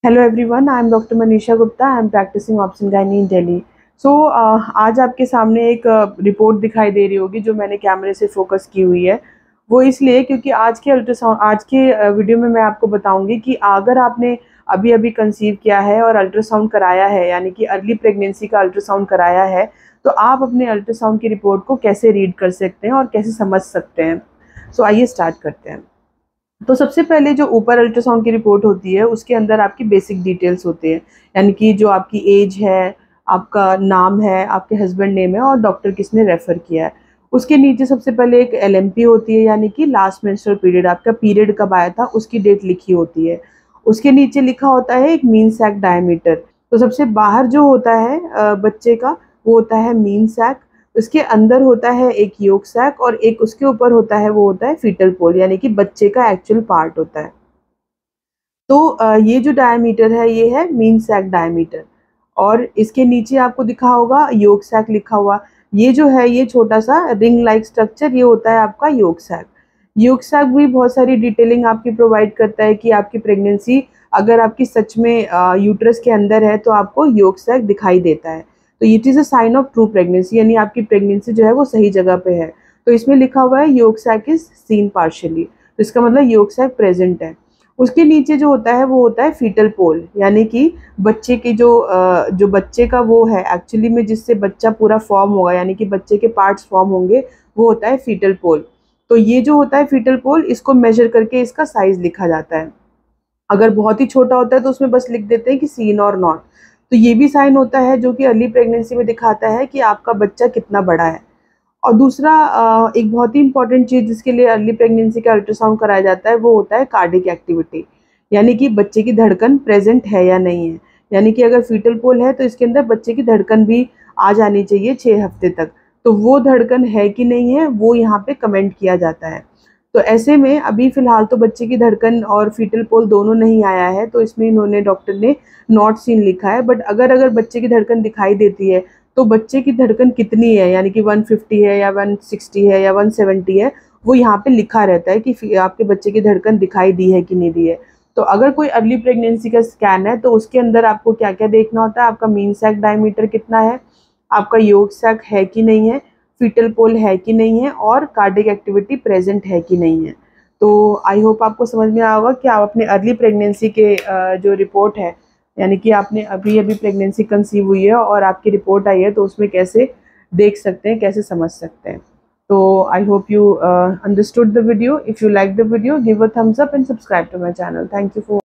Hello everyone, I am doctor Manisha Gupta. I am practising obs in gynae in Delhi. आज आपके सामने एक रिपोर्ट दिखाई दे रही होगी जो मैंने कैमरे से फोकस की हुई है। वो इसलिए क्योंकि आज के वीडियो में मैं आपको बताऊंगी कि अगर आपने अभी अभी कंसीव किया है और अल्ट्रासाउंड कराया है, यानी कि अर्ली प्रेगनेंसी का अल्ट्रासाउंड कराया है, तो आप अपने अल्ट्रासाउंड की रिपोर्ट को कैसे रीड कर सकते हैं और कैसे समझ सकते हैं। आइए स्टार्ट करते हैं। तो सबसे पहले जो ऊपर अल्ट्रासाउंड की रिपोर्ट होती है उसके अंदर आपकी बेसिक डिटेल्स होते हैं, यानी कि जो आपकी एज है, आपका नाम है, आपके हस्बैंड नेम है और डॉक्टर किसने रेफ़र किया है। उसके नीचे सबसे पहले एक एलएमपी होती है, यानी कि लास्ट मेंस्ट्रुअल पीरियड, आपका पीरियड कब आया था उसकी डेट लिखी होती है। उसके नीचे लिखा होता है एक मीन सैक डायमीटर। तो सबसे बाहर जो होता है बच्चे का, वो होता है मीन सैक। उसके अंदर होता है एक योक सैक और एक उसके ऊपर होता है, वो होता है फीटल पोल, यानी कि बच्चे का एक्चुअल पार्ट होता है। तो ये जो डायमीटर है ये है मीन सैक डायमीटर। और इसके नीचे आपको दिखा होगा योक सैक लिखा हुआ। ये जो है ये छोटा सा रिंग लाइक स्ट्रक्चर, ये होता है आपका योक सैक। योक सैक भी बहुत सारी डिटेलिंग आपकी प्रोवाइड करता है कि आपकी प्रेगनेंसी अगर आपकी सच में यूट्रस के अंदर है तो आपको योक सैक दिखाई देता है। तो it is a sign of true pregnancy, यानी आपकी प्रेगनेंसी जो है वो सही जगह पे है। तो इसमें लिखा हुआ है yolk sac is seen partially, तो इसका मतलब योक सैक प्रेजेंट है। उसके नीचे जो होता है वो होता है फीटल पोल, यानी कि बच्चे की जो बच्चे का वो है एक्चुअली में जिससे बच्चा पूरा फॉर्म होगा, यानी कि बच्चे के पार्ट्स फॉर्म होंगे, वो होता है फीटल पोल। तो ये जो होता है फीटल पोल, इसको मेजर करके इसका साइज लिखा जाता है। अगर बहुत ही छोटा होता है तो उसमें बस लिख देते हैं कि सीन और नॉट। तो ये भी साइन होता है जो कि अर्ली प्रेगनेंसी में दिखाता है कि आपका बच्चा कितना बड़ा है। और दूसरा एक बहुत ही इंपॉर्टेंट चीज़ जिसके लिए अर्ली प्रेगनेंसी का अल्ट्रासाउंड कराया जाता है वो होता है कार्डिक एक्टिविटी, यानी कि बच्चे की धड़कन प्रेजेंट है या नहीं है। यानी कि अगर फीटल पोल है तो इसके अंदर बच्चे की धड़कन भी आ जानी चाहिए 6 हफ्ते तक। तो वो धड़कन है कि नहीं है वो यहाँ पे कमेंट किया जाता है। तो ऐसे में अभी फ़िलहाल तो बच्चे की धड़कन और फीटल पोल दोनों नहीं आया है, तो इसमें इन्होंने डॉक्टर ने नॉट सीन लिखा है। बट अगर बच्चे की धड़कन दिखाई देती है तो बच्चे की धड़कन कितनी है, यानी कि 150 है या 160 है या 170 है, वो यहाँ पे लिखा रहता है कि आपके बच्चे की धड़कन दिखाई दी है कि नहीं दी है। तो अगर कोई अर्ली प्रेगनेंसी का स्कैन है तो उसके अंदर आपको क्या क्या देखना होता है, आपका मीन सैक डायमीटर कितना है, आपका योक सैक है कि नहीं है, फीटल पोल है कि नहीं है और कार्डिक एक्टिविटी प्रेजेंट है कि नहीं है। तो आई होप आपको समझ में आया होगा कि आप अपने अर्ली प्रेगनेंसी के जो रिपोर्ट है, यानी कि आपने अभी अभी प्रेगनेंसी कंसीव हुई है और आपकी रिपोर्ट आई है, तो उसमें कैसे देख सकते हैं, कैसे समझ सकते हैं। तो I hope you understood the video. If you like the video, give a thumbs up and subscribe to my channel. Thank you for